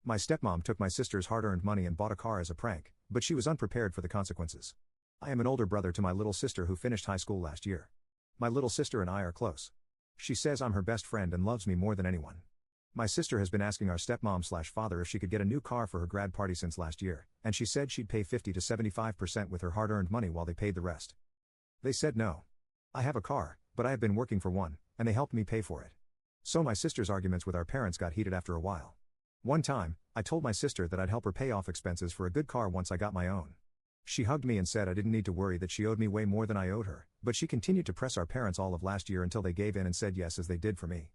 My stepmom took my sister's hard-earned money and bought a car as a prank, but she was unprepared for the consequences. I am an older brother to my little sister who finished high school last year. My little sister and I are close. She says I'm her best friend and loves me more than anyone. My sister has been asking our stepmom/father if she could get a new car for her grad party since last year, and she said she'd pay 50 to 75% with her hard-earned money while they paid the rest. They said no. I have a car, but I have been working for one, and they helped me pay for it. So my sister's arguments with our parents got heated after a while. One time, I told my sister that I'd help her pay off expenses for a good car once I got my own. She hugged me and said I didn't need to worry that she owed me way more than I owed her, but she continued to press our parents all of last year until they gave in and said yes as they did for me.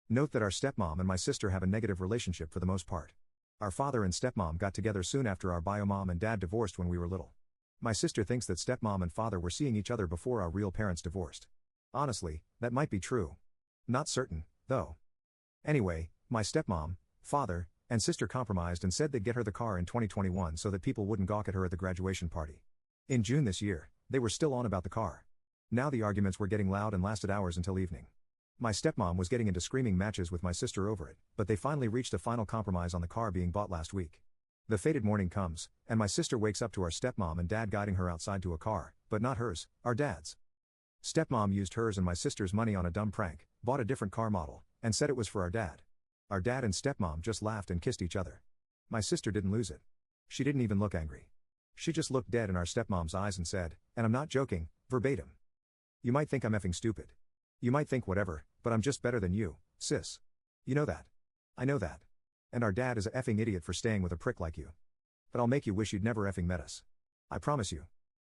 Note that our stepmom and my sister have a negative relationship for the most part. Our father and stepmom got together soon after our bio mom and dad divorced when we were little. My sister thinks that stepmom and father were seeing each other before our real parents divorced. Honestly, that might be true. Not certain, though. Anyway, my stepmom, father, and sister compromised and said they'd get her the car in 2021 so that people wouldn't gawk at her at the graduation party. In June this year, they were still on about the car. Now the arguments were getting loud and lasted hours until evening. My stepmom was getting into screaming matches with my sister over it, but they finally reached a final compromise on the car being bought last week. The fated morning comes, and my sister wakes up to our stepmom and dad guiding her outside to a car, but not hers, our dad's. Stepmom used hers and my sister's money on a dumb prank, bought a different car model, and said it was for our dad. Our dad and stepmom just laughed and kissed each other. My sister didn't lose it. She didn't even look angry. She just looked dead in our stepmom's eyes and said, and I'm not joking, verbatim. You might think I'm effing stupid. You might think whatever, but I'm just better than you, sis. You know that. I know that. And our dad is a effing idiot for staying with a prick like you. But I'll make you wish you'd never effing met us. I promise you.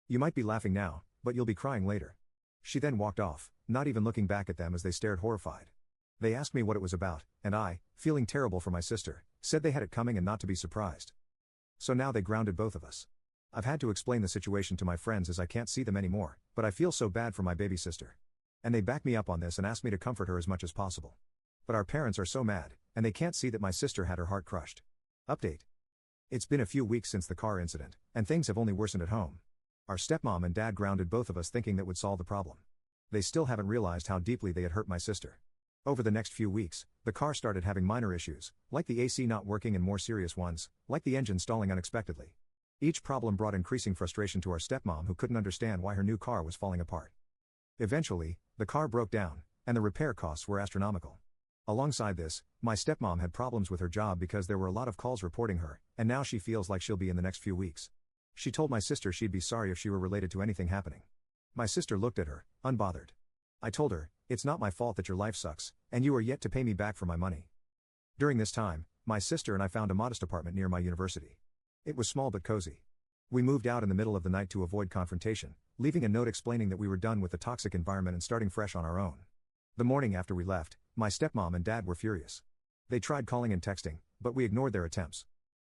You might be laughing now, but you'll be crying later. She then walked off, not even looking back at them as they stared horrified. They asked me what it was about, and I, feeling terrible for my sister, said they had it coming and not to be surprised. So now they grounded both of us. I've had to explain the situation to my friends as I can't see them anymore, but I feel so bad for my baby sister. And they back me up on this and ask me to comfort her as much as possible. But our parents are so mad, and they can't see that my sister had her heart crushed. Update. It's been a few weeks since the car incident, and things have only worsened at home. Our stepmom and dad grounded both of us thinking that would solve the problem. They still haven't realized how deeply they had hurt my sister. Over the next few weeks, the car started having minor issues, like the AC not working, and more serious ones, like the engine stalling unexpectedly. Each problem brought increasing frustration to our stepmom, who couldn't understand why her new car was falling apart. Eventually, the car broke down, and the repair costs were astronomical. Alongside this, my stepmom had problems with her job because there were a lot of calls reporting her, and now she feels like she'll be in the next few weeks. She told my sister she'd be sorry if she were related to anything happening. My sister looked at her, unbothered. I told her, it's not my fault that your life sucks, and you are yet to pay me back for my money. During this time, my sister and I found a modest apartment near my university. It was small but cozy. We moved out in the middle of the night to avoid confrontation, leaving a note explaining that we were done with the toxic environment and starting fresh on our own. The morning after we left, my stepmom and dad were furious. They tried calling and texting, but we ignored their attempts.